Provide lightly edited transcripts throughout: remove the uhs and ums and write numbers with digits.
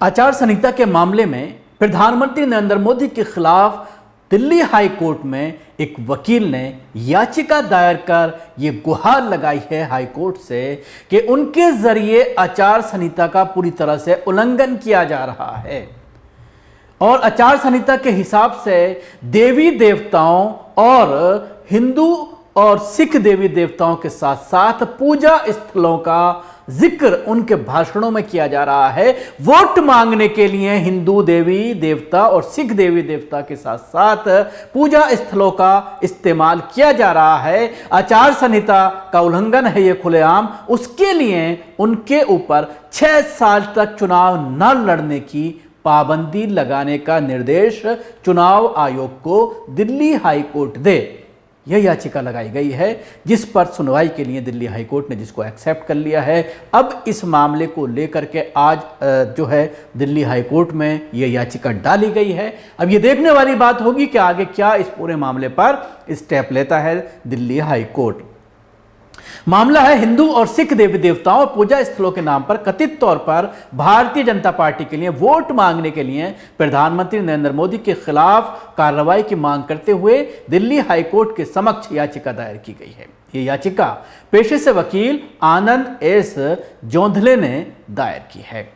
आचार संहिता के मामले में प्रधानमंत्री नरेंद्र मोदी के खिलाफ दिल्ली हाई कोर्ट में एक वकील ने याचिका दायर कर ये गुहार लगाई है हाई कोर्ट से कि उनके जरिए आचार संहिता का पूरी तरह से उल्लंघन किया जा रहा है और आचार संहिता के हिसाब से देवी देवताओं और हिंदू और सिख देवी देवताओं के साथ साथ पूजा स्थलों का जिक्र उनके भाषणों में किया जा रहा है। वोट मांगने के लिए हिंदू देवी देवता और सिख देवी देवता के साथ साथ पूजा स्थलों का इस्तेमाल किया जा रहा है। आचार संहिता का उल्लंघन है ये खुलेआम। उसके लिए उनके ऊपर 6 साल तक चुनाव न लड़ने की पाबंदी लगाने का निर्देश चुनाव आयोग को दिल्ली हाई कोर्ट दे। यह याचिका लगाई गई है जिस पर सुनवाई के लिए दिल्ली हाई कोर्ट ने जिसको एक्सेप्ट कर लिया है। अब इस मामले को लेकर के आज जो है दिल्ली हाई कोर्ट में यह याचिका डाली गई है। अब ये देखने वाली बात होगी कि आगे क्या इस पूरे मामले पर स्टेप लेता है दिल्ली हाई कोर्ट। मामला है हिंदू और सिख देवी देवताओं और पूजा स्थलों के नाम पर कथित तौर पर भारतीय जनता पार्टी के लिए वोट मांगने के लिए प्रधानमंत्री नरेंद्र मोदी के खिलाफ कार्रवाई की मांग करते हुए दिल्ली हाई कोर्ट के समक्ष याचिका दायर की गई है। ये याचिका पेशे से वकील आनंद एस जोंधले ने दायर की है।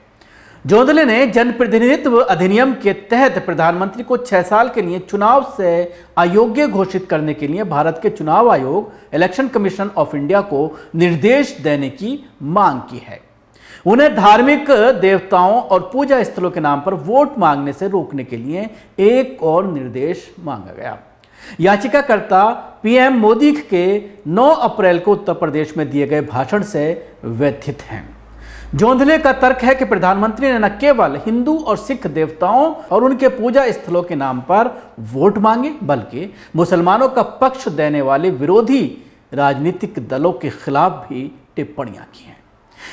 जोंधले ने जनप्रतिनिधित्व अधिनियम के तहत प्रधानमंत्री को 6 साल के लिए चुनाव से अयोग्य घोषित करने के लिए भारत के चुनाव आयोग इलेक्शन कमीशन ऑफ इंडिया को निर्देश देने की मांग की है। उन्हें धार्मिक देवताओं और पूजा स्थलों के नाम पर वोट मांगने से रोकने के लिए एक और निर्देश मांगा गया। याचिकाकर्ता पीएम मोदी के 9 अप्रैल को उत्तर प्रदेश में दिए गए भाषण से व्यथित हैं। जोंधले का तर्क है कि प्रधानमंत्री ने न केवल हिंदू और सिख देवताओं और उनके पूजा स्थलों के नाम पर वोट मांगे बल्कि मुसलमानों का पक्ष देने वाले विरोधी राजनीतिक दलों के खिलाफ भी टिप्पणियां की हैं।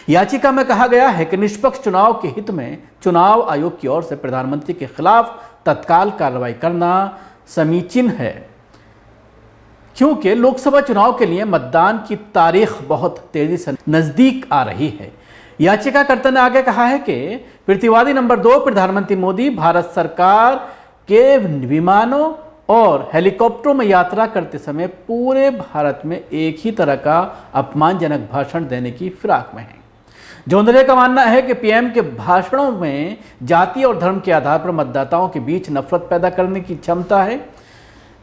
याचिका में कहा गया है कि निष्पक्ष चुनाव के हित में चुनाव आयोग की ओर से प्रधानमंत्री के खिलाफ तत्काल कार्रवाई करना समीचीन है क्योंकि लोकसभा चुनाव के लिए मतदान की तारीख बहुत तेजी से नजदीक आ रही है। याचिकाकर्ता ने आगे कहा है कि प्रतिवादी नंबर 2 प्रधानमंत्री मोदी भारत सरकार के विमानों और हेलीकॉप्टरों में यात्रा करते समय पूरे भारत में एक ही तरह का अपमानजनक भाषण देने की फिराक में हैं। जोंधले का मानना है कि पीएम के भाषणों में जाति और धर्म के आधार पर मतदाताओं के बीच नफरत पैदा करने की क्षमता है।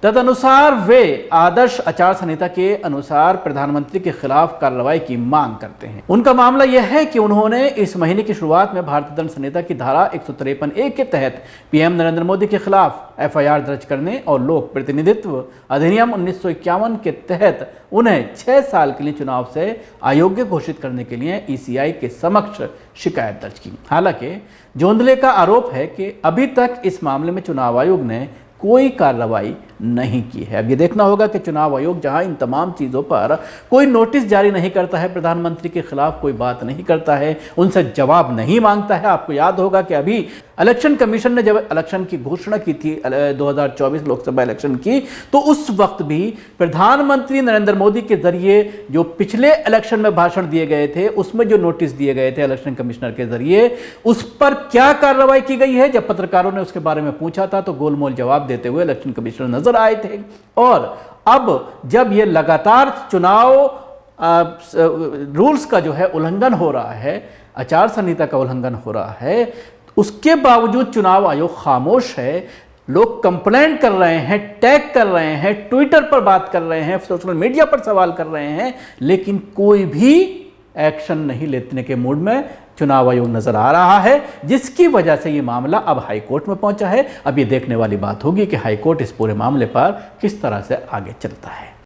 तदनुसार वे आदर्श आचार संहिता के अनुसार प्रधानमंत्री के खिलाफ कार्रवाई की मांग करते हैं। उनका मामला यह है कि उन्होंने इस महीने की शुरुआत में भारतीय दंड संहिता की धारा 153(a) के तहत पीएम नरेंद्र मोदी के खिलाफ एफआईआर दर्ज करने और लोक प्रतिनिधित्व अधिनियम 1951 के तहत उन्हें 6 साल के लिए चुनाव से अयोग्य घोषित करने के लिए ईसीआई के समक्ष शिकायत दर्ज की। हालांकि जोंधले का आरोप है कि अभी तक इस मामले में चुनाव आयोग ने कोई कार्रवाई नहीं की है। अब ये देखना होगा कि चुनाव आयोग जहां इन तमाम चीज़ों पर कोई नोटिस जारी नहीं करता है, प्रधानमंत्री के खिलाफ कोई बात नहीं करता है, उनसे जवाब नहीं मांगता है। आपको याद होगा कि अभी इलेक्शन कमीशन ने जब इलेक्शन की घोषणा की थी 2024 लोकसभा इलेक्शन की, तो उस वक्त भी प्रधानमंत्री नरेंद्र मोदी के जरिए जो पिछले इलेक्शन में भाषण दिए गए थे उसमें जो नोटिस दिए गए थे इलेक्शन कमिश्नर के जरिए, उस पर क्या कार्रवाई की गई है। जब पत्रकारों ने उसके बारे में पूछा था तो गोलमोल जवाब देते हुए इलेक्शन कमिश्नर नजर आए थे। और अब जब ये लगातार चुनाव रूल्स का जो है उल्लंघन हो रहा है, आचार संहिता का उल्लंघन हो रहा है, उसके बावजूद चुनाव आयोग खामोश है। लोग कंप्लेंट कर रहे हैं, टैग कर रहे हैं, ट्विटर पर बात कर रहे हैं, सोशल मीडिया पर सवाल कर रहे हैं, लेकिन कोई भी एक्शन नहीं लेने के मूड में चुनाव आयोग नजर आ रहा है, जिसकी वजह से ये मामला अब हाई कोर्ट में पहुंचा है। अब ये देखने वाली बात होगी कि हाई कोर्ट इस पूरे मामले पर किस तरह से आगे चलता है।